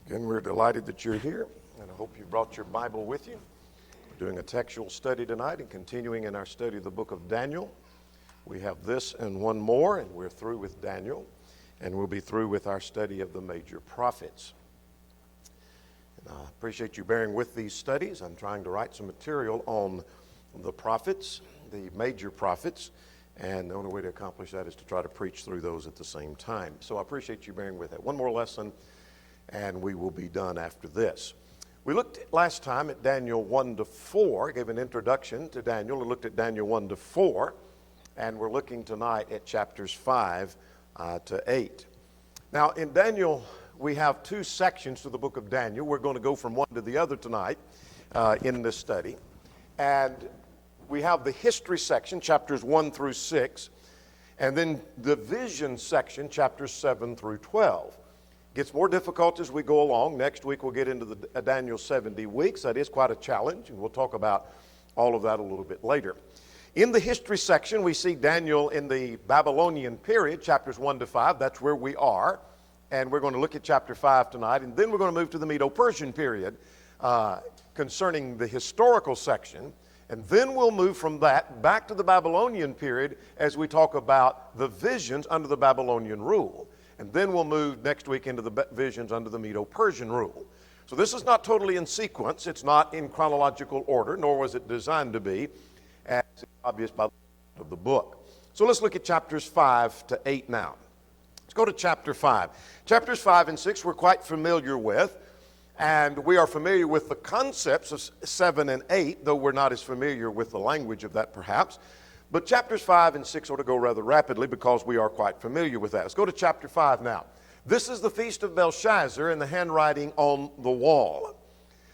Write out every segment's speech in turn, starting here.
Again, we're delighted that you're here, and I hope you brought your Bible with you. We're doing a textual study tonight and continuing in our study of the book of Daniel. We have this and one more, and we're through with Daniel, and we'll be through with our study of the major prophets. And I appreciate you bearing with these studies. I'm trying to write some material on the prophets, the major prophets, and the only way to accomplish that is to try to preach through those at the same time. So I appreciate you bearing with that. One more lesson, and we will be done after this. We looked last time at Daniel 1 to 4, gave an introduction to Daniel, and looked at Daniel 1 to 4, and we're looking tonight at chapters 5 to 8. Now, in Daniel, we have two sections to the book of Daniel. We're going to go from one to the other tonight in this study. And we have the history section, chapters 1 through 6, and then the vision section, chapters 7 through 12. Gets more difficult as we go along. Next week we'll get into the Daniel 70 weeks. That is quite a challenge, and we'll talk about all of that a little bit later. In the history section, we see Daniel in the Babylonian period, chapters 1 to 5. That's where we are. And we're going to look at chapter 5 tonight. And then we're going to move to the Medo-Persian period concerning the historical section. And then we'll move from that back to the Babylonian period as we talk about the visions under the Babylonian rule. And then we'll move next week into the visions under the Medo-Persian rule. So this is not totally in sequence. It's not in chronological order, nor was it designed to be, as is obvious by the end of the book. So let's look at chapters 5 to 8 now. Let's go to chapter 5. Chapters 5 and 6 we're quite familiar with, and we are familiar with the concepts of 7 and 8, though we're not as familiar with the language of that perhaps. But chapters 5 and 6 ought to go rather rapidly because we are quite familiar with that. Let's go to chapter 5 now. This is the feast of Belshazzar and the handwriting on the wall.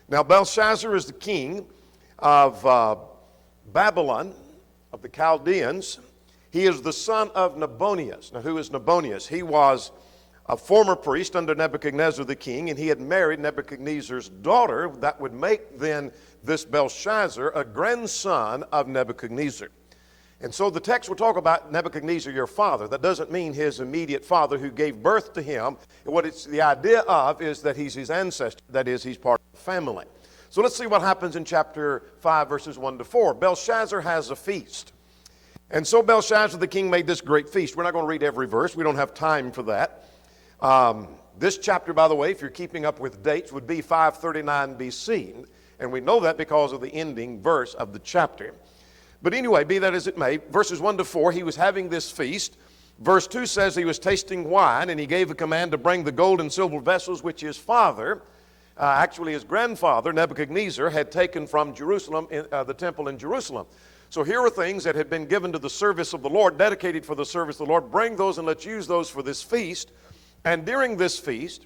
Now Belshazzar is the king of Babylon, of the Chaldeans. He is the son of Nabonius. Now who is Nabonius? He was a former priest under Nebuchadnezzar the king, and he had married Nebuchadnezzar's daughter. That would make then this Belshazzar a grandson of Nebuchadnezzar. And so the text will talk about Nebuchadnezzar, your father. That doesn't mean his immediate father who gave birth to him. What it's the idea of is that he's his ancestor. That is, he's part of the family. So let's see what happens in chapter 5, verses 1 to 4. Belshazzar has a feast. And so Belshazzar the king made this great feast. We're not going to read every verse. We don't have time for that. This chapter, by the way, if you're keeping up with dates, would be 539 BC. And we know that because of the ending verse of the chapter. But anyway, be that as it may, verses 1 to 4, he was having this feast. Verse 2 says he was tasting wine, and he gave a command to bring the gold and silver vessels which his father, actually his grandfather, Nebuchadnezzar, had taken from Jerusalem, the temple in Jerusalem. So here are things that had been given to the service of the Lord, dedicated for the service of the Lord. Bring those and let's use those for this feast. And during this feast,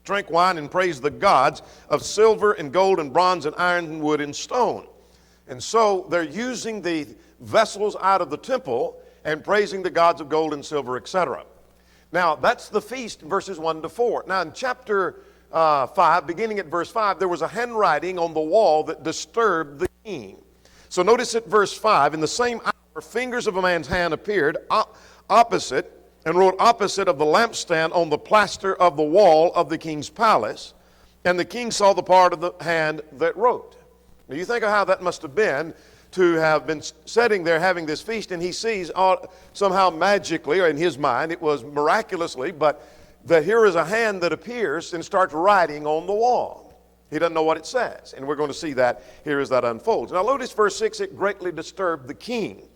drink wine and praise the gods of silver and gold and bronze and iron and wood and stone. And so they're using the vessels out of the temple and praising the gods of gold and silver, etc. Now, that's the feast, verses 1 to 4. Now, in chapter 5, beginning at verse 5, there was a handwriting on the wall that disturbed the king. So notice at verse 5, in the same hour, fingers of a man's hand appeared opposite and wrote opposite of the lampstand on the plaster of the wall of the king's palace. And the king saw the part of the hand that wrote. Now you think of how that must have been to have been sitting there having this feast, and he sees somehow magically, or in his mind it was miraculously, but that here is a hand that appears and starts writing on the wall. He doesn't know what it says, and we're going to see that here as that unfolds. Now notice verse 6, it greatly disturbed the king,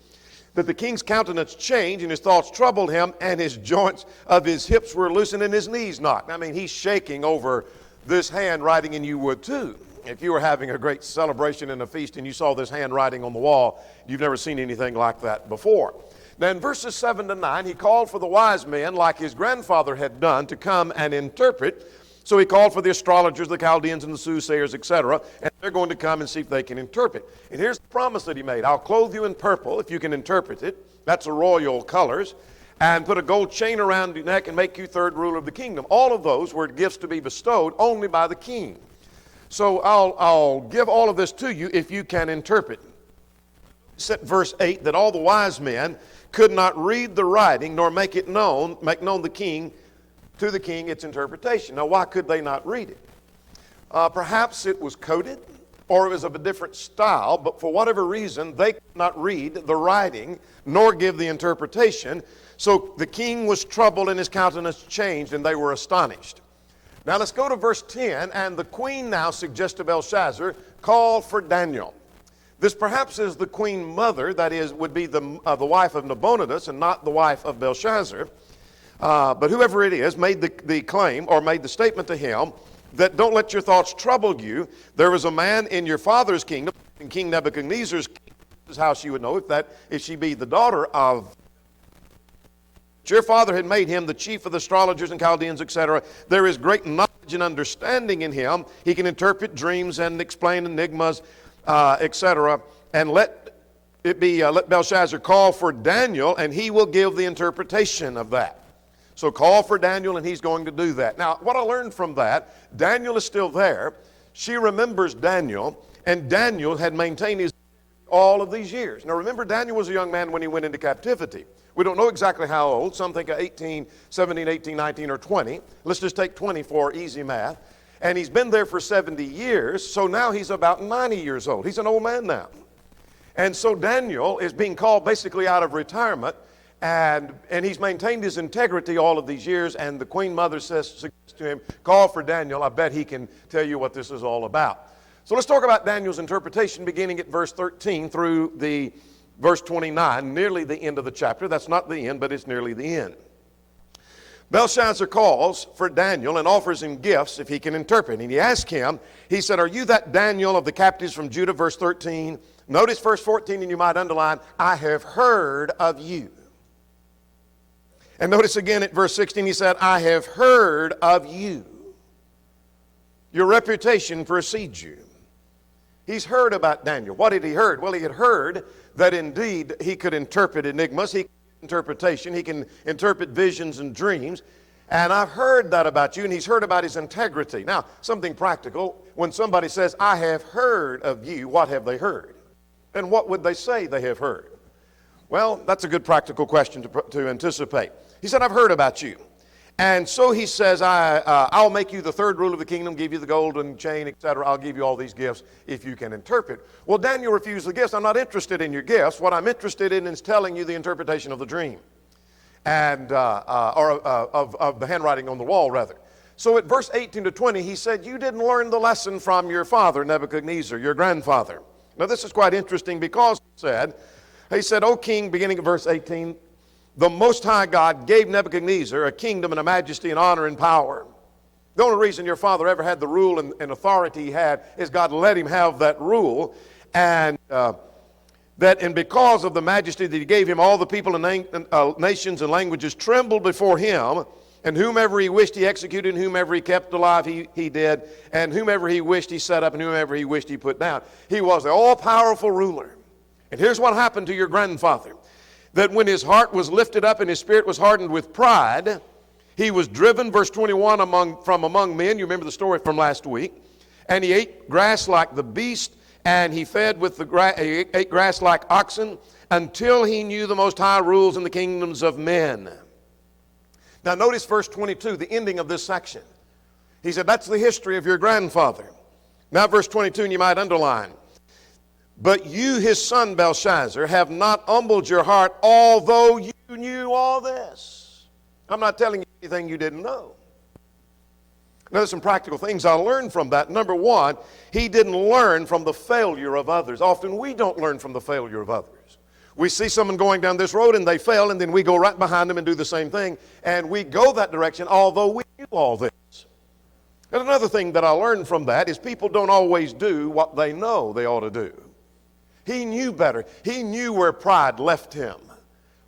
that the king's countenance changed and his thoughts troubled him, and his joints of his hips were loosened and his knees knocked. I mean, he's shaking over this hand writing, and you would too. If you were having a great celebration and a feast and you saw this handwriting on the wall, you've never seen anything like that before. Now in verses 7 to 9, he called for the wise men, like his grandfather had done, to come and interpret. So he called for the astrologers, the Chaldeans, and the soothsayers, etc. And they're going to come and see if they can interpret. And here's the promise that he made. I'll clothe you in purple if you can interpret it. That's the royal colors. And put a gold chain around your neck and make you third ruler of the kingdom. All of those were gifts to be bestowed only by the king. So I'll give all of this to you if you can interpret. Set verse 8, that all the wise men could not read the writing nor make known the king to the king its interpretation. Now, why could they not read it? Perhaps it was coded, or it was of a different style, but for whatever reason, they could not read the writing, nor give the interpretation. So the king was troubled and his countenance changed, and they were astonished. Now let's go to verse 10, and the queen now suggests to Belshazzar, call for Daniel. This perhaps is the queen mother, that is, would be the wife of Nabonidus and not the wife of Belshazzar. But whoever it is made the claim or made the statement to him that don't let your thoughts trouble you. There was a man in your father's kingdom, in King Nebuchadnezzar's kingdom. This is how she would know if she be the daughter of. Your father had made him the chief of the astrologers and Chaldeans, etc. There is great knowledge and understanding in him. He can interpret dreams and explain enigmas, etc. And let Belshazzar call for Daniel, and he will give the interpretation of that. So call for Daniel, and he's going to do that. Now, what I learned from that, Daniel is still there. She remembers Daniel, and Daniel had maintained his all of these years. Now, remember, Daniel was a young man when he went into captivity. We don't know exactly how old. Some think 18, 17, 18, 19, or 20. Let's just take 20 for easy math. And he's been there for 70 years, so now he's about 90 years old. He's an old man now. And so Daniel is being called basically out of retirement, and he's maintained his integrity all of these years, and the queen mother suggests to him, call for Daniel. I bet he can tell you what this is all about. So let's talk about Daniel's interpretation beginning at verse 13 through the verse 29, nearly the end of the chapter. That's not the end, but it's nearly the end. Belshazzar calls for Daniel and offers him gifts if he can interpret. And he asked him, he said, are you that Daniel of the captives from Judah? Verse 13. Notice verse 14, and you might underline, I have heard of you. And notice again at verse 16, he said, I have heard of you. Your reputation precedes you. He's heard about Daniel. What had he heard? Well, he had heard that indeed he could interpret enigmas, he could interpretation, he can interpret visions and dreams. And I've heard that about you, and he's heard about his integrity. Now, something practical. When somebody says, I have heard of you, what have they heard? And what would they say they have heard? Well, that's a good practical question to anticipate. He said, I've heard about you. And so he says, I'll make you the third ruler of the kingdom, give you the golden chain, etc. I'll give you all these gifts if you can interpret. Well, Daniel refused the gifts. I'm not interested in your gifts. What I'm interested in is telling you the interpretation of the dream, and of the handwriting on the wall, rather. So at verse 18 to 20, he said, you didn't learn the lesson from your father, Nebuchadnezzar, your grandfather. Now, this is quite interesting because he said, O king, beginning of verse 18, the Most High God gave Nebuchadnezzar a kingdom and a majesty and honor and power. The only reason your father ever had the rule and authority he had is God let him have that rule. And because of the majesty that he gave him, all the people and nations and languages trembled before him. And whomever he wished he executed, and whomever he kept alive he did. And whomever he wished he set up, and whomever he wished he put down. He was the all-powerful ruler. And here's what happened to your grandfather. That when his heart was lifted up and his spirit was hardened with pride, he was driven, verse 21, from among men. You remember the story from last week. And he ate grass like the beast, and he fed with he ate grass like oxen, until he knew the Most High rules in the kingdoms of men. Now notice verse 22, the ending of this section. He said, that's the history of your grandfather. Now verse 22, and you might underline. But you, his son Belshazzar, have not humbled your heart, although you knew all this. I'm not telling you anything you didn't know. Now, there's some practical things I learned from that. Number one, he didn't learn from the failure of others. Often we don't learn from the failure of others. We see someone going down this road and they fail, and then we go right behind them and do the same thing. And we go that direction, although we knew all this. And another thing that I learned from that is people don't always do what they know they ought to do. He knew better. He knew where pride left him,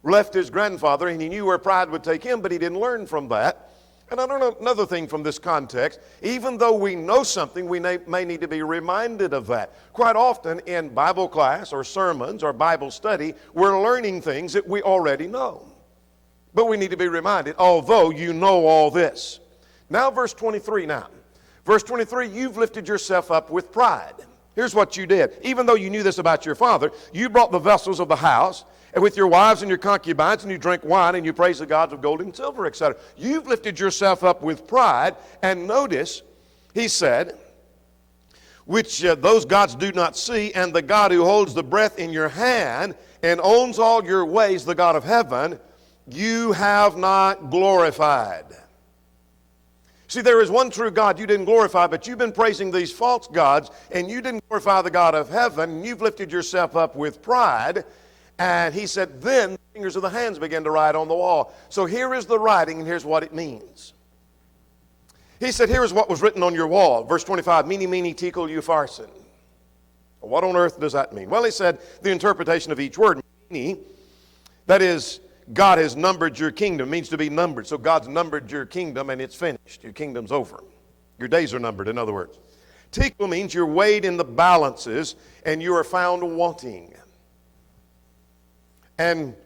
left his grandfather, and he knew where pride would take him, but he didn't learn from that. And I don't know another thing from this context. Even though we know something, we may need to be reminded of that. Quite often in Bible class or sermons or Bible study, we're learning things that we already know. But we need to be reminded, although you know all this. Now verse 23 now. Verse 23, you've lifted yourself up with pride. Here's what you did. Even though you knew this about your father, you brought the vessels of the house and with your wives and your concubines, and you drink wine, and you praise the gods of gold and silver, etc. You've lifted yourself up with pride, and notice, he said, which those gods do not see, and the God who holds the breath in your hand and owns all your ways, the God of heaven, you have not glorified. See, there is one true God you didn't glorify, but you've been praising these false gods, and you didn't glorify the God of heaven, and you've lifted yourself up with pride. And he said, then the fingers of the hands began to write on the wall. So here is the writing, and here's what it means. He said, here is what was written on your wall. Verse 25, mene, mene, tekel, upharsin. What on earth does that mean? Well, he said, the interpretation of each word, mene, that is, God has numbered your kingdom. It means to be numbered. So God's numbered your kingdom, and it's finished. Your kingdom's over. Your days are numbered, in other words. Tekel means you're weighed in the balances, and you are found wanting. And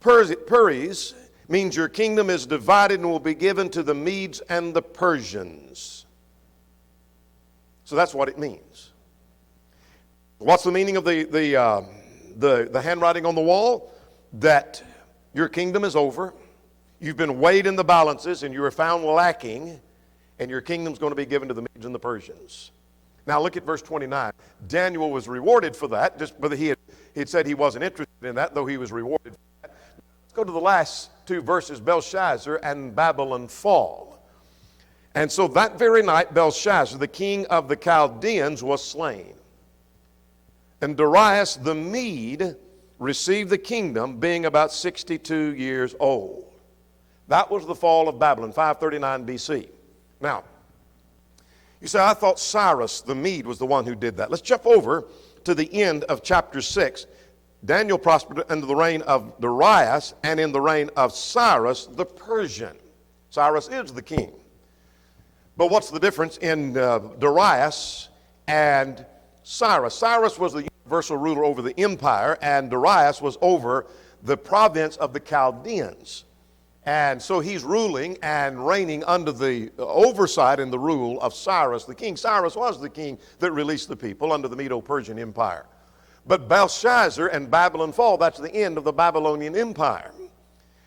Puris means your kingdom is divided and will be given to the Medes and the Persians. So that's what it means. What's the meaning of the handwriting on the wall? That your kingdom is over. You've been weighed in the balances and you are found lacking, and your kingdom's going to be given to the Medes and the Persians. Now look at verse 29. Daniel was rewarded for that, just but he had said he wasn't interested in that, though he was rewarded for that. Let's go to the last two verses, Belshazzar and Babylon fall. And so that very night, Belshazzar, the king of the Chaldeans, was slain. And Darius the Mede received the kingdom, being about 62 years old. That was the fall of Babylon, 539 BC. Now, you say, I thought Cyrus the Mede was the one who did that. Let's jump over to the end of chapter 6. Daniel prospered under the reign of Darius and in the reign of Cyrus the Persian. Cyrus is the king. But what's the difference in Darius and Cyrus? Cyrus was the universal ruler over the empire, and Darius was over the province of the Chaldeans. And so he's ruling and reigning under the oversight and the rule of Cyrus the king. Cyrus was the king that released the people under the Medo-Persian Empire. But Belshazzar and Babylon fall, that's the end of the Babylonian Empire.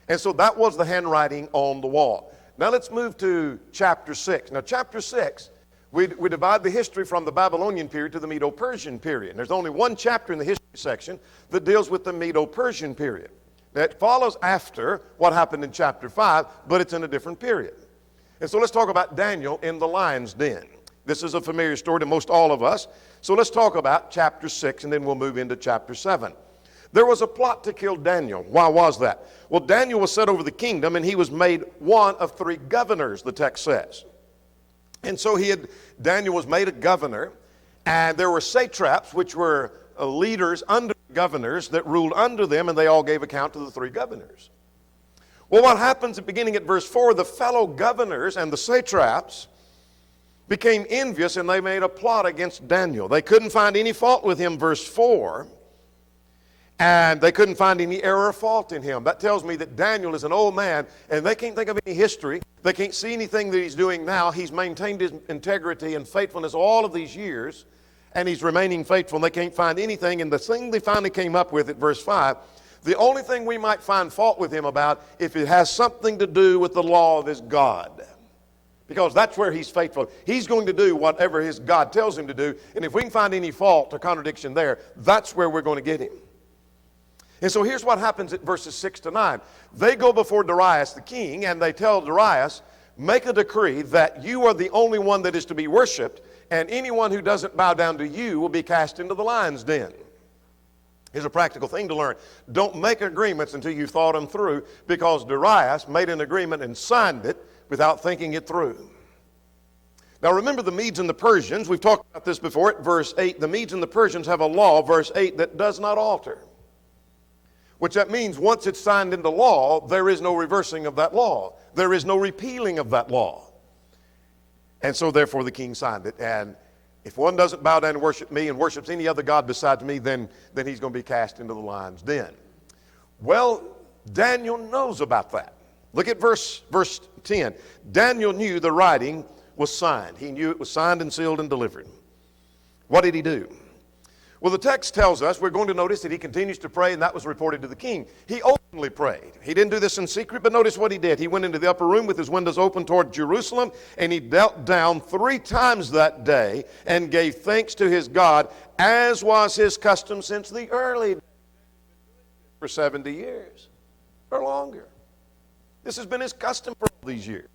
And so that was the handwriting on the wall. Now let's move to chapter 6. Now chapter 6, we divide the history from the Babylonian period to the Medo-Persian period. And there's only one chapter in the history section that deals with the Medo-Persian period. That follows after what happened in chapter 5, but it's in a different period. And so let's talk about Daniel in the lion's den. This is a familiar story to most all of us. So let's talk about chapter 6, and then we'll move into chapter 7. There was a plot to kill Daniel. Why was that? Well, Daniel was set over the kingdom, and he was made one of 3 governors, the text says. And so Daniel was made a governor, and there were satraps, which were leaders under governors that ruled under them, and they all gave account to the 3 governors. Well, what happens beginning at verse 4, the fellow governors and the satraps became envious, and they made a plot against Daniel. They couldn't find any fault with him, verse 4, and they couldn't find any error or fault in him. That tells me that Daniel is an old man, and they can't think of any history. They can't see anything that he's doing now. He's maintained his integrity and faithfulness all of these years, and he's remaining faithful, and they can't find anything. And the thing they finally came up with at verse 5, the only thing we might find fault with him about, if it has something to do with the law of his God. Because that's where he's faithful. He's going to do whatever his God tells him to do, and if we can find any fault or contradiction there, that's where we're going to get him. And so here's what happens at verses 6 to 9. They go before Darius the king, and they tell Darius, make a decree that you are the only one that is to be worshipped, and anyone who doesn't bow down to you will be cast into the lion's den. Here's a practical thing to learn. Don't make agreements until you've thought them through, because Darius made an agreement and signed it without thinking it through. Now remember the Medes and the Persians. We've talked about this before at verse 8. The Medes and the Persians have a law, verse 8, that does not alter. Which that means once it's signed into law, there is no reversing of that law. There is no repealing of that law. And so therefore the king signed it. And if one doesn't bow down and worship me and worships any other god besides me, then he's going to be cast into the lion's den. Well, Daniel knows about that. Look at verse 10. Daniel knew the writing was signed. He knew it was signed and sealed and delivered. What did he do? Well, the text tells us, we're going to notice that he continues to pray, and that was reported to the king. He openly prayed. He didn't do this in secret, but notice what he did. He went into the upper room with his windows open toward Jerusalem, and he knelt down 3 times that day and gave thanks to his God, as was his custom since the early days, for 70 years or longer. This has been his custom for all these years.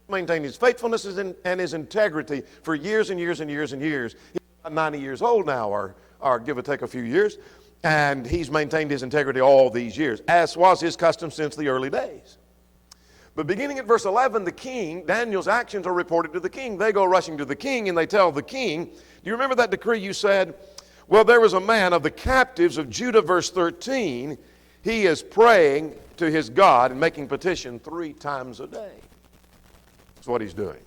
Maintained his faithfulness and his integrity for years and years and years and years. He's about 90 years old now, or give or take a few years, and he's maintained his integrity all these years, as was his custom since the early days. But beginning at verse 11, the king, Daniel's actions are reported to the king. They go rushing to the king, and they tell the king, do you remember that decree you said? Well, there was a man of the captives of Judah, verse 13. He is praying to his God and making petition 3 times a day. That's what he's doing.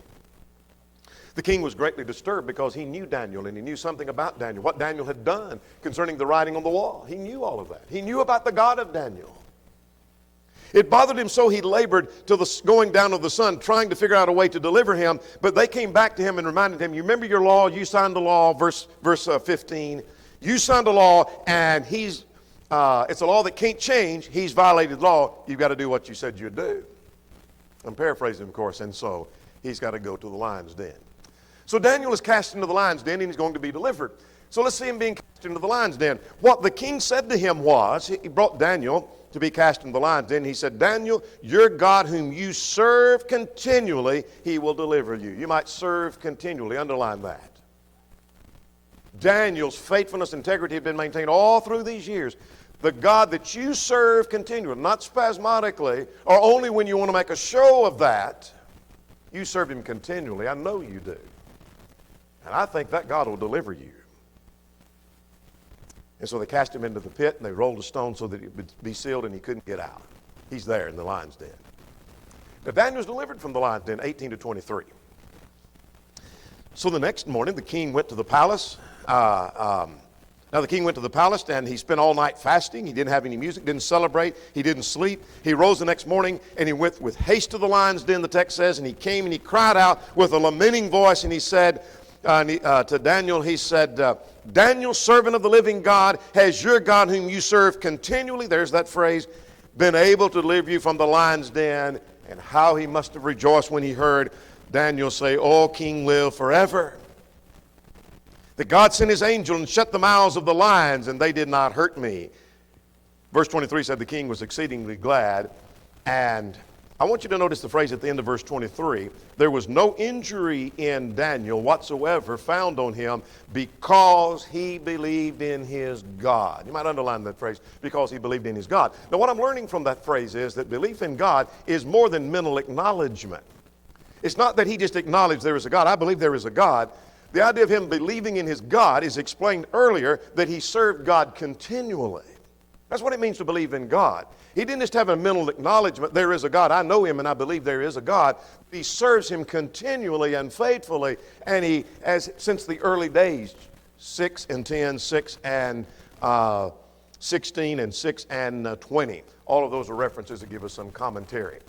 The king was greatly disturbed because he knew Daniel, and he knew something about Daniel, what Daniel had done concerning the writing on the wall. He knew all of that. He knew about the God of Daniel. It bothered him so he labored till the going down of the sun, trying to figure out a way to deliver him. But they came back to him and reminded him, you remember your law, you signed the law, verse 15. You signed a law, and it's a law that can't change. He's violated law. You've got to do what you said you'd do. I'm paraphrasing, of course, and so he's got to go to the lion's den. So Daniel is cast into the lion's den, and he's going to be delivered. So let's see him being cast into the lion's den. What the king said to him was, he brought Daniel to be cast into the lion's den. He said, Daniel, your God whom you serve continually, he will deliver you. You might serve continually. Underline that. Daniel's faithfulness and integrity have been maintained all through these years. The God that you serve continually, not spasmodically, or only when you want to make a show of that, you serve him continually. I know you do. And I think that God will deliver you. And so they cast him into the pit, and they rolled a stone so that it would be sealed, and he couldn't get out. He's there in the lion's den. Now Daniel's delivered from the lion's den, 18 to 23. So the next morning, the king went to the palace. Now the king went to the palace, and he spent all night fasting. He didn't have any music, didn't celebrate, he didn't sleep. He rose the next morning, and he went with haste to the lion's den, the text says, and he came and he cried out with a lamenting voice, and he said to Daniel, he said, Daniel, servant of the living God, has your God whom you serve continually, there's that phrase, been able to deliver you from the lion's den? And how he must have rejoiced when he heard Daniel say, O king, live forever. That God sent his angel and shut the mouths of the lions, and they did not hurt me. Verse 23 said the king was exceedingly glad. And I want you to notice the phrase at the end of verse 23. There was no injury in Daniel whatsoever found on him because he believed in his God. You might underline that phrase, because he believed in his God. Now what I'm learning from that phrase is that belief in God is more than mental acknowledgement. It's not that he just acknowledged there is a God. I believe there is a God. The idea of him believing in his God is explained earlier, that he served God continually. That's what it means to believe in God. He didn't just have a mental acknowledgement, there is a God. I know him and I believe there is a God. He serves him continually and faithfully. And he, since the early days, 6 and 10, 6 and 16, and 6 and 20. All of those are references that give us some commentary.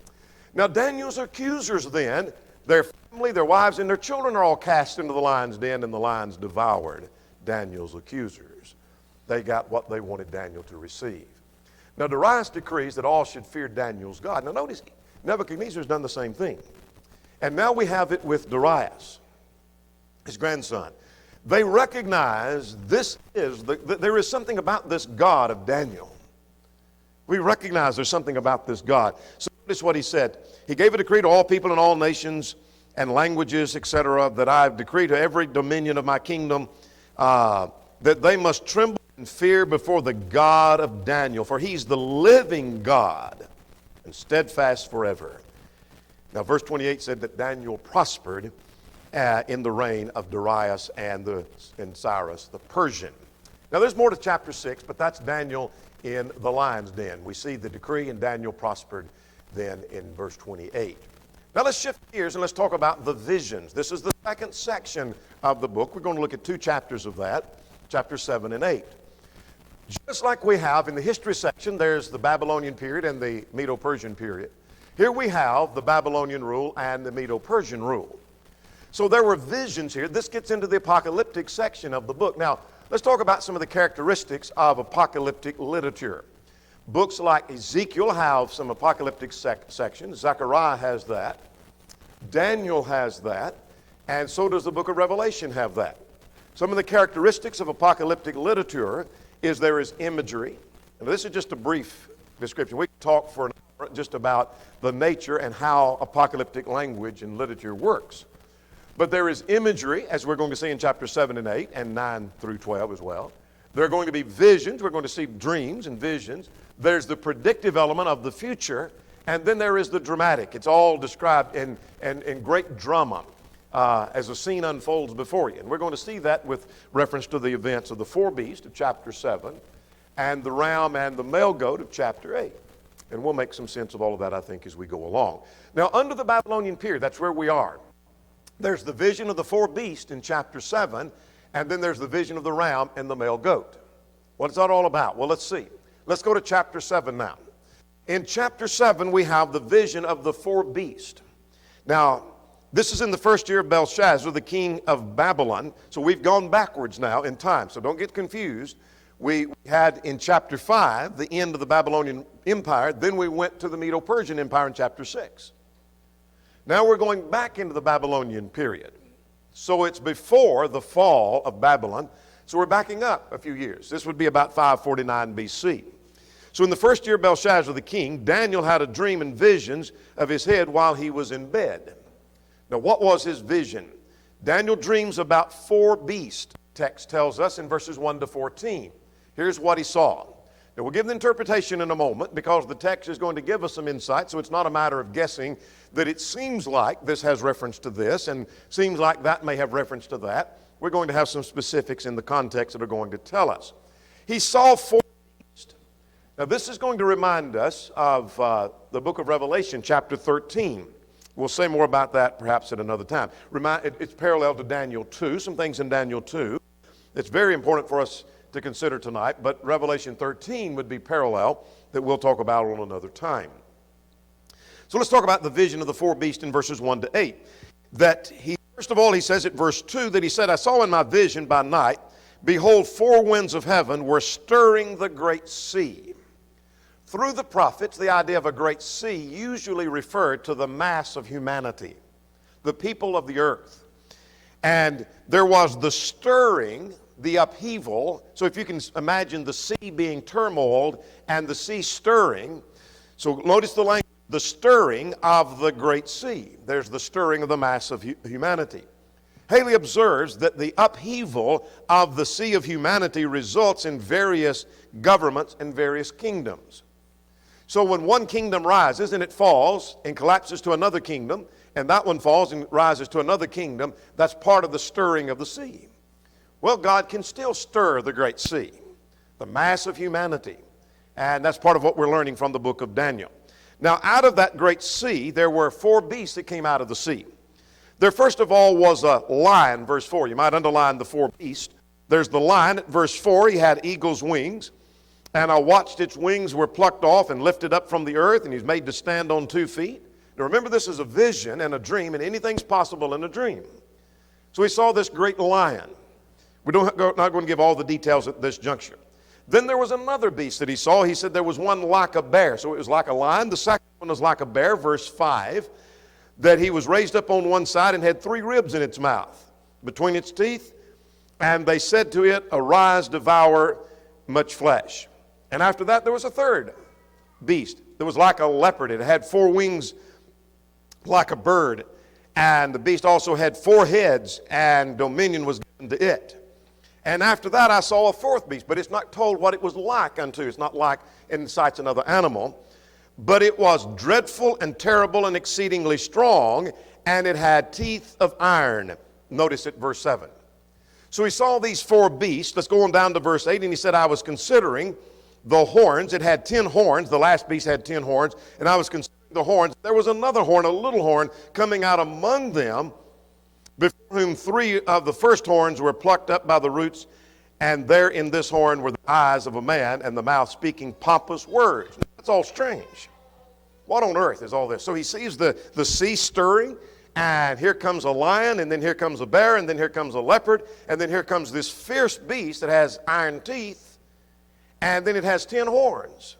Now Daniel's accusers then, their family, their wives, and their children are all cast into the lion's den, and the lions devoured Daniel's accusers. They got what they wanted Daniel to receive. Now Darius decrees that all should fear Daniel's God. Now notice, Nebuchadnezzar's done the same thing. And now we have it with Darius, his grandson. They recognize there is something about this God of Daniel. We recognize there's something about this God. So notice what he said. He gave a decree to all people in all nations and languages, etc., that I have decreed to every dominion of my kingdom, that they must tremble and fear before the God of Daniel, for he's the living God and steadfast forever. Now, verse 28 said that Daniel prospered in the reign of Darius and Cyrus the Persian. Now, there's more to chapter 6, but that's Daniel in the lion's den. We see the decree, and Daniel prospered then in verse 28. Now let's shift gears and let's talk about the visions. This is the second section of the book. We're going to look at 2 chapters of that, chapter 7 and 8. Just like we have in the history section, there's the Babylonian period and the Medo-Persian period. Here we have the Babylonian rule and the Medo-Persian rule. So there were visions here. This gets into the apocalyptic section of the book. Now, Let's talk about some of the characteristics of apocalyptic literature. Books like Ezekiel have some apocalyptic sections. Zechariah has that. Daniel has that. And so does the book of Revelation have that. Some of the characteristics of apocalyptic literature is there is imagery. And this is just a brief description. We can talk for an hour just about the nature and how apocalyptic language and literature works. But there is imagery, as we're going to see in chapter 7 and 8 and 9 through 12 as well. There are going to be visions. We're going to see dreams and visions. There's the predictive element of the future. And then there is the dramatic. It's all described in great drama as a scene unfolds before you. And we're going to see that with reference to the events of the four beasts of chapter 7 and the ram and the male goat of chapter 8. And we'll make some sense of all of that, I think, as we go along. Now, under the Babylonian period, that's where we are. There's the vision of the four beasts in chapter 7, and then there's the vision of the ram and the male goat. What is that all about? Well, let's see. Let's go to chapter 7 now. In chapter 7, we have the vision of the four beasts. Now, this is in the first year of Belshazzar, the king of Babylon. So we've gone backwards now in time, so don't get confused. We had in chapter 5 the end of the Babylonian Empire. Then we went to the Medo-Persian Empire in chapter 6. Now we're going back into the Babylonian period. So it's before the fall of Babylon. So we're backing up a few years. This would be about 549 BC. So in the first year of Belshazzar the king, Daniel had a dream and visions of his head while he was in bed. Now what was his vision? Daniel dreams about four beasts, text tells us in verses 1 to 14. Here's what he saw. Now, we'll give the interpretation in a moment because the text is going to give us some insight, so it's not a matter of guessing that it seems like this has reference to this and seems like that may have reference to that. We're going to have some specifics in the context that are going to tell us. He saw four beasts. Now, this is going to remind us of the book of Revelation, chapter 13. We'll say more about that perhaps at another time. It's parallel to Daniel 2, some things in Daniel 2. It's very important for us to consider tonight, but Revelation 13 would be parallel that we'll talk about on another time. So let's talk about the vision of the four beasts in verses 1 to 8. First of all, he says at verse 2 that he said, I saw in my vision by night, behold, four winds of heaven were stirring the great sea. Through the prophets, the idea of a great sea usually referred to the mass of humanity, the people of the earth. And there was the stirring, the upheaval. So if you can imagine the sea being turmoiled and the sea stirring. So notice the language, the stirring of the great sea. There's the stirring of the mass of humanity. Haley observes that the upheaval of the sea of humanity results in various governments and various kingdoms. So when one kingdom rises and it falls and collapses to another kingdom, and that one falls and rises to another kingdom, that's part of the stirring of the sea. Well, God can still stir the great sea, the mass of humanity. And that's part of what we're learning from the book of Daniel. Now, out of that great sea, there were four beasts that came out of the sea. There, first of all, was a lion, verse 4. You might underline the four beasts. There's the lion at verse 4. He had eagle's wings. And I watched its wings were plucked off and lifted up from the earth, and he's made to stand on 2 feet. Now, remember, this is a vision and a dream, and anything's possible in a dream. So he saw this great lion. We're not going to give all the details at this juncture. Then there was another beast that he saw. He said there was one like a bear. So it was like a lion. The second one was like a bear, verse 5, that he was raised up on one side and had 3 ribs in its mouth between its teeth. And they said to it, arise, devour much flesh. And after that there was a third beast that was like a leopard. It had 4 wings like a bird. And the beast also had 4 heads, and dominion was given to it. And after that I saw a fourth beast, but it's not told what it was like unto. It's not like it incites another animal. But it was dreadful and terrible and exceedingly strong, and it had teeth of iron. Notice it, verse 7. So he saw these 4 beasts. Let's go on down to verse 8, and he said, I was considering the horns. It had 10 horns. The last beast had 10 horns, and I was considering the horns. There was another horn, a little horn, coming out among them, before whom 3 of the first horns were plucked up by the roots, and there in this horn were the eyes of a man, and the mouth speaking pompous words. That's all strange. What on earth is all this? So he sees the sea stirring, And here comes a lion, and then here comes a bear, and then here comes a leopard, and then here comes this fierce beast that has iron teeth, and then it has 10 horns.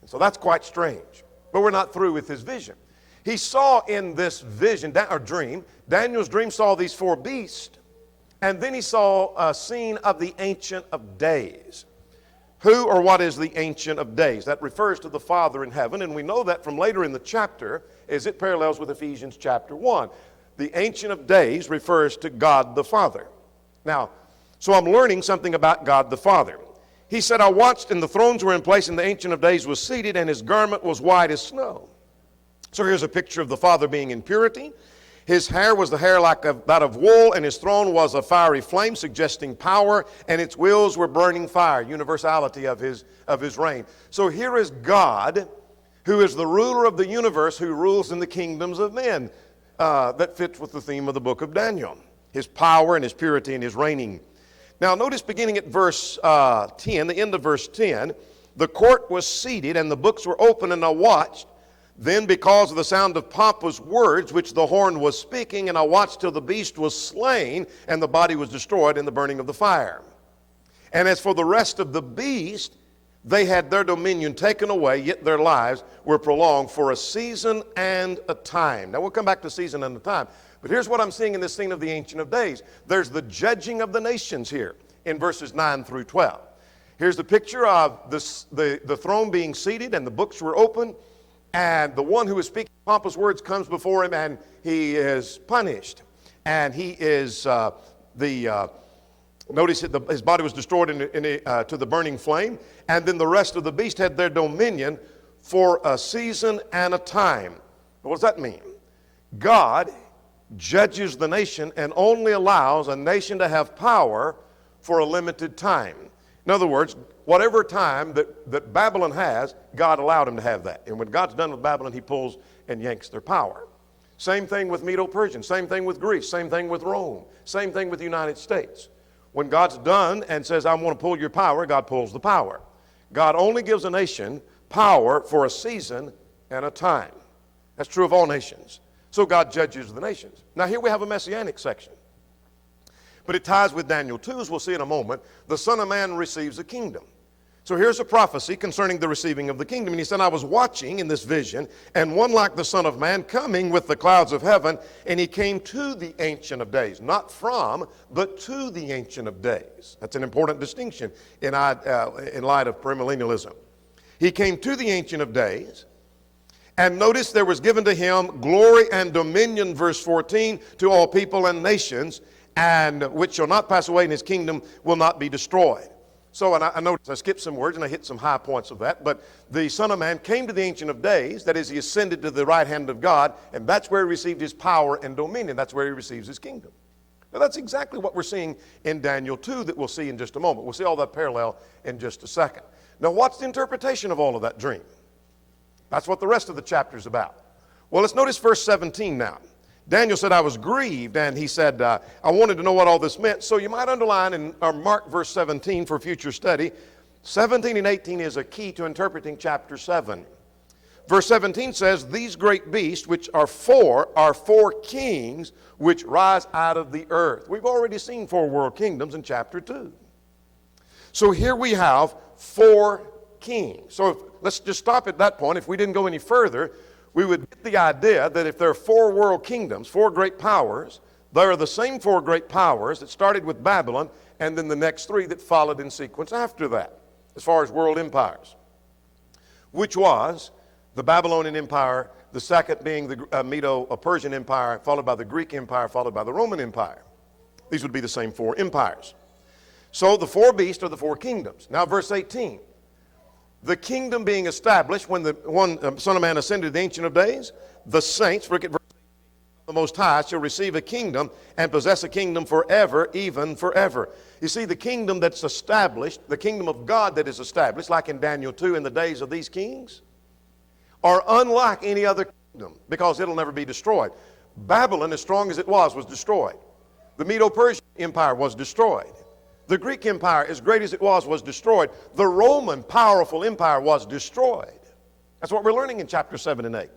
And so that's quite strange. But we're not through with his vision. He saw in this vision, or dream, Daniel's dream saw these 4 beasts, and then he saw a scene of the Ancient of Days. Who or what is the Ancient of Days? That refers to the Father in heaven, and we know that from later in the chapter as it parallels with Ephesians chapter 1. The Ancient of Days refers to God the Father. Now, so I'm learning something about God the Father. He said, I watched, and the thrones were in place, and the Ancient of Days was seated, and his garment was white as snow. So here's a picture of the Father being in purity. His hair was the hair like that of wool, and his throne was a fiery flame, suggesting power, and its wheels were burning fire, universality of his reign. So here is God, who is the ruler of the universe, who rules in the kingdoms of men. That fits with the theme of the book of Daniel. His power and his purity and his reigning. Now notice beginning at verse 10, the end of verse 10, the court was seated, and the books were open, and I watched. Then because of the sound of pompous words which the horn was speaking, and I watched till the beast was slain, and the body was destroyed in the burning of the fire. And as for the rest of the beast, they had their dominion taken away, yet their lives were prolonged for a season and a time. Now we'll come back to season and a time. But here's what I'm seeing in this scene of the Ancient of Days. There's the judging of the nations here in verses 9 through 12. Here's the picture of the throne being seated, and the books were open. And the one who is speaking pompous words comes before him, and he is punished. And he is, notice his body was destroyed to the burning flame. And then the rest of the beast had their dominion for a season and a time. What does that mean? God judges the nation and only allows a nation to have power for a limited time. In other words, whatever time that Babylon has, God allowed him to have that. And when God's done with Babylon, he pulls and yanks their power. Same thing with Medo-Persian. Same thing with Greece. Same thing with Rome. Same thing with the United States. When God's done and says, I want to pull your power, God pulls the power. God only gives a nation power for a season and a time. That's true of all nations. So God judges the nations. Now here we have a messianic section. But it ties with Daniel 2, as we'll see in a moment. The Son of Man receives a kingdom. So here's a prophecy concerning the receiving of the kingdom. And he said, I was watching in this vision, and one like the Son of Man coming with the clouds of heaven, and he came to the Ancient of Days. Not from, but to the Ancient of Days. That's an important distinction in light of premillennialism. He came to the Ancient of Days, and notice there was given to him glory and dominion, verse 14, to all people and nations, and which shall not pass away, and his kingdom will not be destroyed. So, and I noticed I skipped some words and I hit some high points of that, but the Son of Man came to the Ancient of Days, that is, he ascended to the right hand of God, and that's where he received his power and dominion. That's where he receives his kingdom. Now that's exactly what we're seeing in Daniel 2 that we'll see in just a moment. We'll see all that parallel in just a second. Now what's the interpretation of all of that dream? That's what the rest of the chapter is about. Well, let's notice verse 17 now. Daniel said, I was grieved, and he said, I wanted to know what all this meant. So you might underline or mark verse 17 for future study. 17 and 18 is a key to interpreting chapter 7. Verse 17 says, these great beasts, which are four kings, which rise out of the earth. We've already seen 4 world kingdoms in chapter 2. So here we have 4 kings. So let's just stop at that point. If we didn't go any further, we would get the idea that if there are 4 world kingdoms, 4 great powers, they are the same 4 great powers that started with Babylon and then the next 3 that followed in sequence after that, as far as world empires, which was the Babylonian Empire, the second being the Medo-Persian Empire, followed by the Greek Empire, followed by the Roman Empire. These would be the same 4 empires. So the 4 beasts are the 4 kingdoms. Now verse 18. The kingdom being established when the one Son of Man ascended to the Ancient of Days, the saints, look at verse 18, the Most High shall receive a kingdom and possess a kingdom forever, even forever. You see, the kingdom that's established, the kingdom of God that is established, like in Daniel 2 in the days of these kings, are unlike any other kingdom because it'll never be destroyed. Babylon, as strong as it was destroyed. The Medo-Persian Empire was destroyed. The Greek Empire, as great as it was destroyed. The Roman powerful empire was destroyed. That's what we're learning in chapter 7 and 8.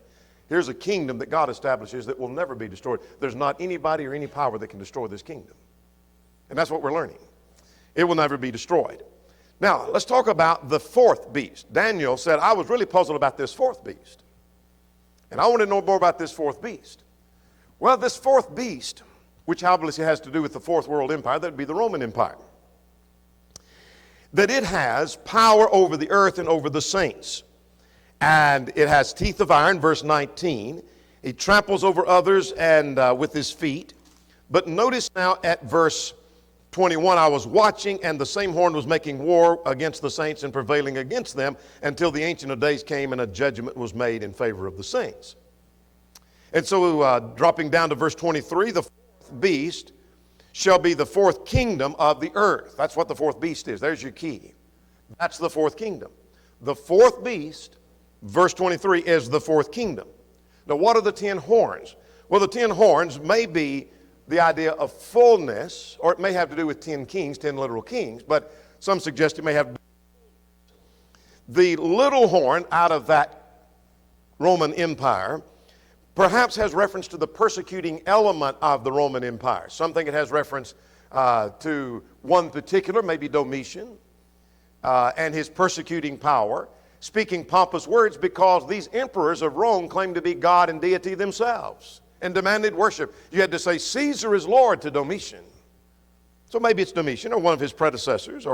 Here's a kingdom that God establishes that will never be destroyed. There's not anybody or any power that can destroy this kingdom. And that's what we're learning. It will never be destroyed. Now, let's talk about the fourth beast. Daniel said, I was really puzzled about this fourth beast. And I want to know more about this fourth beast. Well, this fourth beast, which obviously has to do with the fourth world empire, that would be the Roman Empire. That it has power over the earth and over the saints. And it has teeth of iron, verse 19. He tramples over others and with his feet. But notice now at verse 21, I was watching, and the same horn was making war against the saints and prevailing against them until the Ancient of Days came and a judgment was made in favor of the saints. And so dropping down to verse 23, the fourth beast shall be the fourth kingdom of the earth. That's what the fourth beast is. There's your key. That's the fourth kingdom. The fourth beast, verse 23, is the fourth kingdom. Now, what are the 10 horns? Well, the 10 horns may be the idea of fullness, or it may have to do with 10 kings, 10 literal kings, but some suggest it may have. The little horn out of that Roman Empire perhaps has reference to the persecuting element of the Roman Empire. Some think it has reference to one particular, maybe Domitian, and his persecuting power, speaking pompous words because these emperors of Rome claimed to be God and deity themselves and demanded worship. You had to say, Caesar is Lord to Domitian. So maybe it's Domitian or one of his predecessors,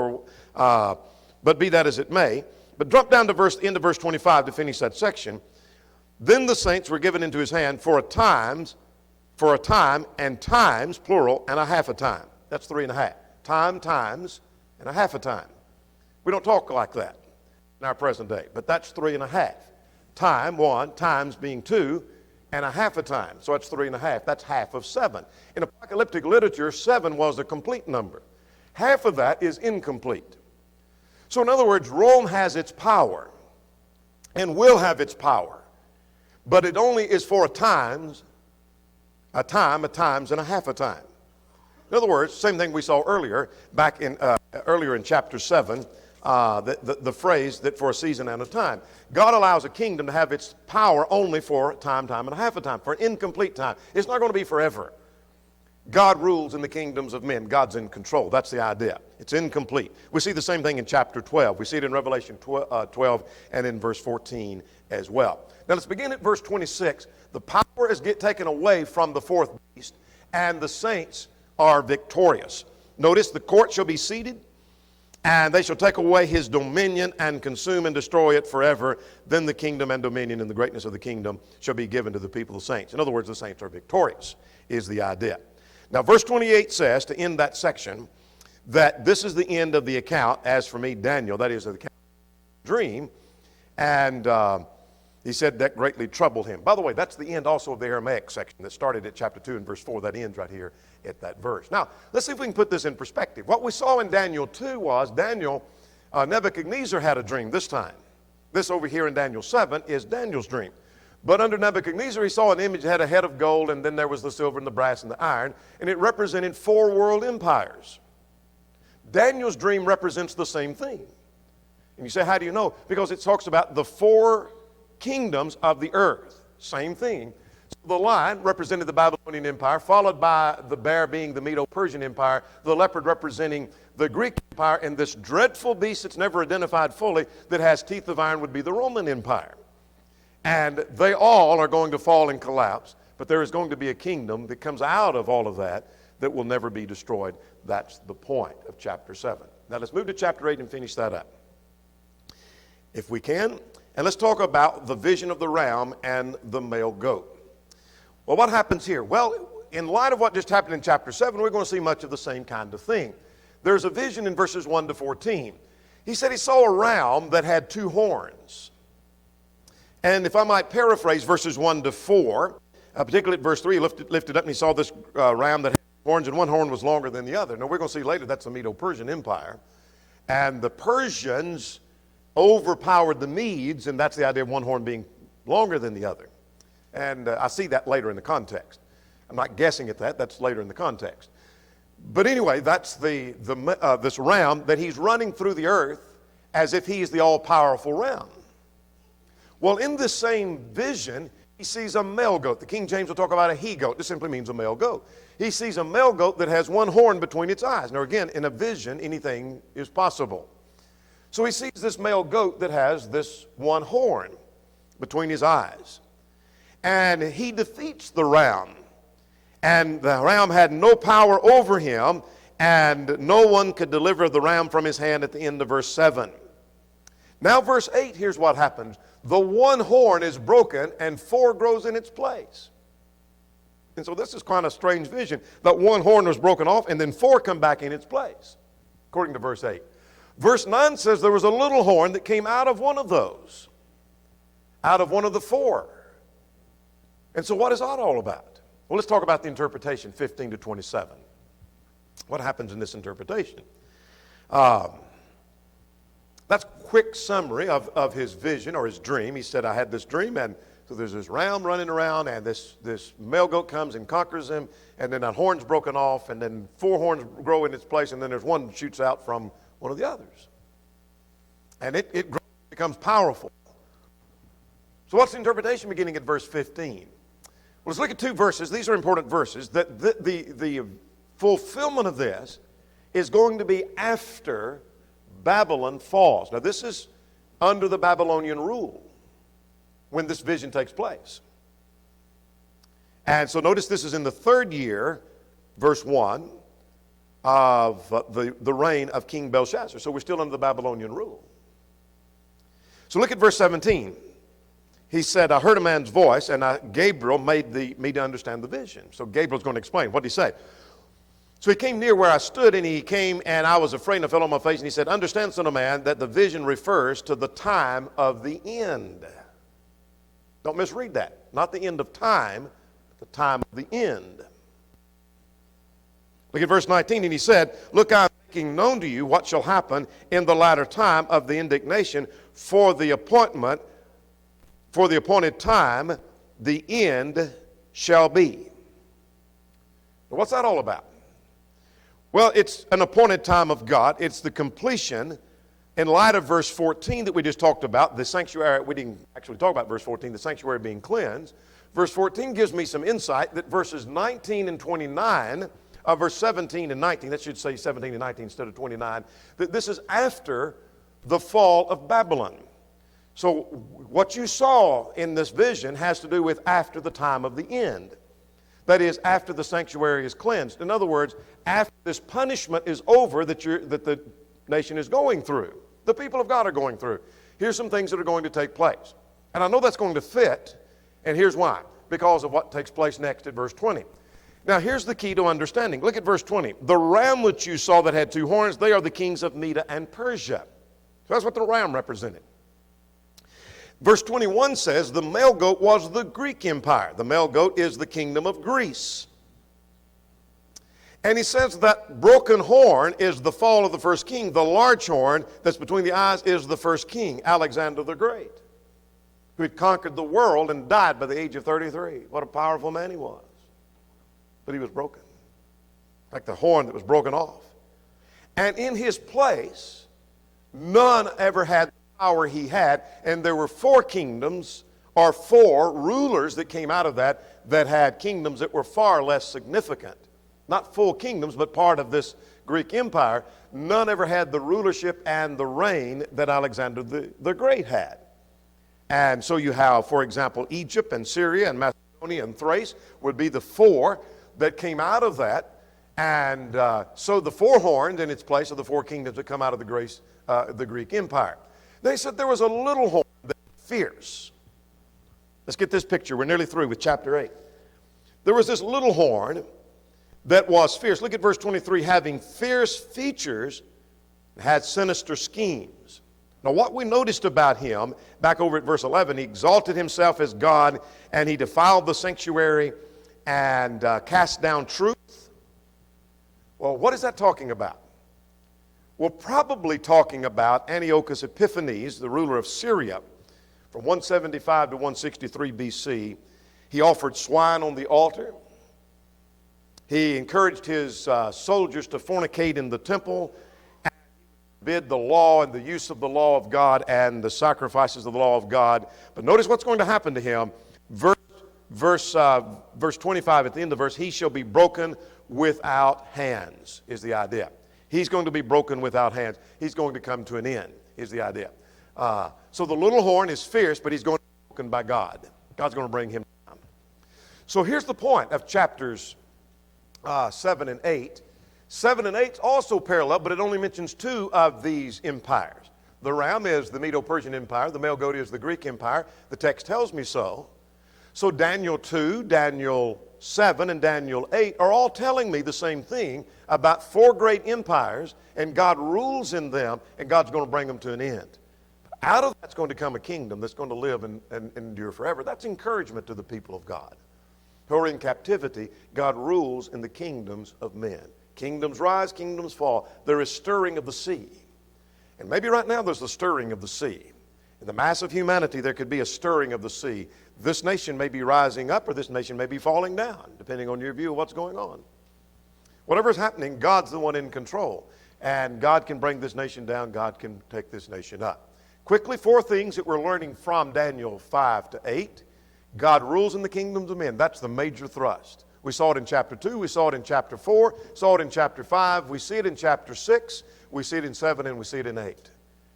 but be that as it may. But drop down to into verse 25 to finish that section. Then the saints were given into his hand for a time, and times, plural, and a half a time. That's 3.5. Time, times, and a half a time. We don't talk like that in our present day, but that's 3.5. Time, 1, times being 2, and a half a time. So that's 3.5. That's half of 7. In apocalyptic literature, 7 was a complete number. Half of that is incomplete. So in other words, Rome has its power and will have its power. But it only is for a time, a times, and a half a time. In other words, same thing we saw earlier, back in earlier in chapter 7, the phrase that for a season and a time. God allows a kingdom to have its power only for a time, and a half a time, for an incomplete time. It's not going to be forever. God rules in the kingdoms of men. God's in control. That's the idea. It's incomplete. We see the same thing in chapter 12. We see it in Revelation 12 and in verse 14 as well. Now let's begin at verse 26. The power is taken away from the fourth beast, and the saints are victorious. Notice the court shall be seated, and they shall take away his dominion and consume and destroy it forever. Then the kingdom and dominion and the greatness of the kingdom shall be given to the people of the saints. In other words, the saints are victorious, is the idea. Now, verse 28 says, to end that section, that this is the end of the account. As for me, Daniel, that is the account of the dream. And he said that greatly troubled him. By the way, that's the end also of the Aramaic section that started at chapter 2 and verse 4. That ends right here at that verse. Now, let's see if we can put this in perspective. What we saw in Daniel 2 was Nebuchadnezzar had a dream this time. This over here in Daniel 7 is Daniel's dream. But under Nebuchadnezzar, he saw an image that had a head of gold, and then there was the silver and the brass and the iron, and it represented 4 world empires. Daniel's dream represents the same thing. And you say, how do you know? Because it talks about the 4 kingdoms of the earth. Same thing. So the lion represented the Babylonian Empire, followed by the bear being the Medo-Persian Empire, the leopard representing the Greek Empire, and this dreadful beast that's never identified fully that has teeth of iron would be the Roman Empire. And they all are going to fall and collapse, but there is going to be a kingdom that comes out of all of that that will never be destroyed. That's the point of chapter 7. Now let's move to chapter 8 and finish that up, if we can. And let's talk about the vision of the ram and the male goat. Well, what happens here? Well, in light of what just happened in chapter 7, we're going to see much of the same kind of thing. There's a vision in verses 1 to 14. He said he saw a ram that had 2 horns. And if I might paraphrase verses 1 to 4, particularly at verse 3, he lifted up and he saw this ram that had horns, and one horn was longer than the other. Now, we're going to see later that's the Medo-Persian Empire. And the Persians overpowered the Medes, and that's the idea of one horn being longer than the other. And I see that later in the context. I'm not guessing at that. That's later in the context. But anyway, that's this ram that he's running through the earth as if he's the all-powerful ram. Well, in this same vision, he sees a male goat. The King James will talk about a he-goat. This simply means a male goat. He sees a male goat that has one horn between its eyes. Now again, in a vision, anything is possible. So he sees this male goat that has this one horn between his eyes. And he defeats the ram. And the ram had no power over him, and no one could deliver the ram from his hand at the end of verse 7. Now verse 8, here's what happens. The one horn is broken, and 4 grows in its place. And so this is kind of a strange vision. That one horn was broken off, and then 4 come back in its place, according to verse 8. Verse 9 says there was a little horn that came out of one of those, out of one of the 4. And so what is that all about? Well, let's talk about the interpretation, 15 to 27. What happens in this interpretation? That's a quick summary of his vision or his dream. He said, I had this dream, and so there's this ram running around, and this male goat comes and conquers him, and then that horn's broken off, and then 4 horns grow in its place, and then there's one that shoots out from one of the others. And it grows, becomes powerful. So what's the interpretation beginning at verse 15? Well, let's look at 2 verses. These are important verses. That the fulfillment of this is going to be after Babylon falls. Now, this is under the Babylonian rule when this vision takes place. And so notice this is in the 3rd year, verse 1, of the reign of King Belshazzar. So we're still under the Babylonian rule. So look at verse 17. He said, I heard a man's voice, and Gabriel made me to understand the vision. So Gabriel's going to explain. What did he say? So he came near where I stood, and he came, and I was afraid, and I fell on my face, and he said, understand, son of man, that the vision refers to the time of the end. Don't misread that. Not the end of time, but the time of the end. Look at verse 19, and he said, look, I am making known to you what shall happen in the latter time of the indignation for the appointed time, the end shall be. Now, what's that all about? Well, it's an appointed time of God. It's the completion, in light of verse 14 that we just talked about, the sanctuary. We didn't actually talk about verse 14, the sanctuary being cleansed. Verse 14 gives me some insight that verses 19 and 29, verse 17 and 19, that should say 17 and 19 instead of 29, that this is after the fall of Babylon. So what you saw in this vision has to do with after the time of the end. That is, after the sanctuary is cleansed. In other words, after this punishment is over that the nation is going through, the people of God are going through. Here's some things that are going to take place. And I know that's going to fit, and here's why. Because of what takes place next at verse 20. Now, here's the key to understanding. Look at verse 20. The ram which you saw that had 2 horns, they are the kings of Media and Persia. So that's what the ram represented. Verse 21 says the male goat was the Greek Empire. The male goat is the kingdom of Greece. And he says that broken horn is the fall of the first king. The large horn that's between the eyes is the first king, Alexander the Great, who had conquered the world and died by the age of 33. What a powerful man he was. But he was broken, like the horn that was broken off. And in his place, none ever had the power he had, and there were 4 kingdoms, or 4 rulers that came out of that had kingdoms that were far less significant. Not full kingdoms, but part of this Greek Empire. None ever had the rulership and the reign that Alexander the Great had. And so you have, for example, Egypt and Syria and Macedonia and Thrace would be the 4 that came out of that. And so the 4 horns in its place are the 4 kingdoms that come out of the Greek Empire. They said there was a little horn that was fierce. Let's get this picture. We're nearly through with chapter 8. There was this little horn that was fierce. Look at verse 23. Having fierce features, had sinister schemes. Now what we noticed about him, back over at verse 11, he exalted himself as God, and he defiled the sanctuary and cast down truth. Well, what is that talking about? Well, probably talking about Antiochus Epiphanes, the ruler of Syria, from 175 to 163 BC. He offered swine on the altar. He encouraged his soldiers to fornicate in the temple, and forbid the law and the use of the law of God and the sacrifices of the law of God. But notice what's going to happen to him. Verse Verse 25 at the end of the verse, he shall be broken without hands, is the idea. He's going to be broken without hands. He's going to come to an end, is the idea. So the little horn is fierce, but he's going to be broken by God. God's going to bring him down. So here's the point of chapters 7 and 8. 7 and 8 is also parallel, but it only mentions two of these empires. The ram is the Medo-Persian Empire. The male goat is the Greek Empire. The text tells me so. So Daniel 2, Daniel 7, and Daniel 8 are all telling me the same thing about four great empires, and God rules in them, and God's going to bring them to an end. Out of that's going to come a kingdom that's going to live and endure forever. That's encouragement to the people of God who are in captivity. God rules in the kingdoms of men. Kingdoms rise, kingdoms fall. There is stirring of the sea. And maybe right now there's the stirring of the sea. In the mass of humanity, there could be a stirring of the sea. This nation may be rising up or this nation may be falling down, depending on your view of what's going on. Whatever's happening, God's the one in control. And God can bring this nation down. God can take this nation up. Quickly, four things that we're learning from Daniel 5 to 8. God rules in the kingdoms of men. That's the major thrust. We saw it in chapter 2. We saw it in chapter 4. Saw it in chapter 5. We see it in chapter 6. We see it in 7, and we see it in 8.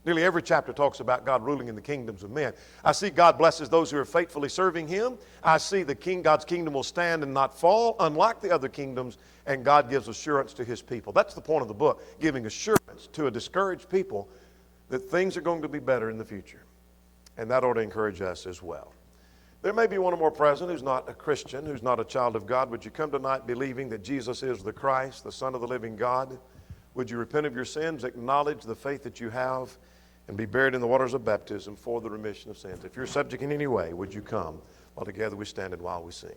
Nearly every chapter talks about God ruling in the kingdoms of men. I see God blesses those who are faithfully serving Him. I see God's kingdom will stand and not fall, unlike the other kingdoms, and God gives assurance to His people. That's the point of the book, giving assurance to a discouraged people that things are going to be better in the future. And that ought to encourage us as well. There may be one or more present who's not a Christian, who's not a child of God. Would you come tonight believing that Jesus is the Christ, the Son of the living God? Would you repent of your sins, acknowledge the faith that you have, and be buried in the waters of baptism for the remission of sins? If you're subject in any way, would you come while together we stand and while we sing?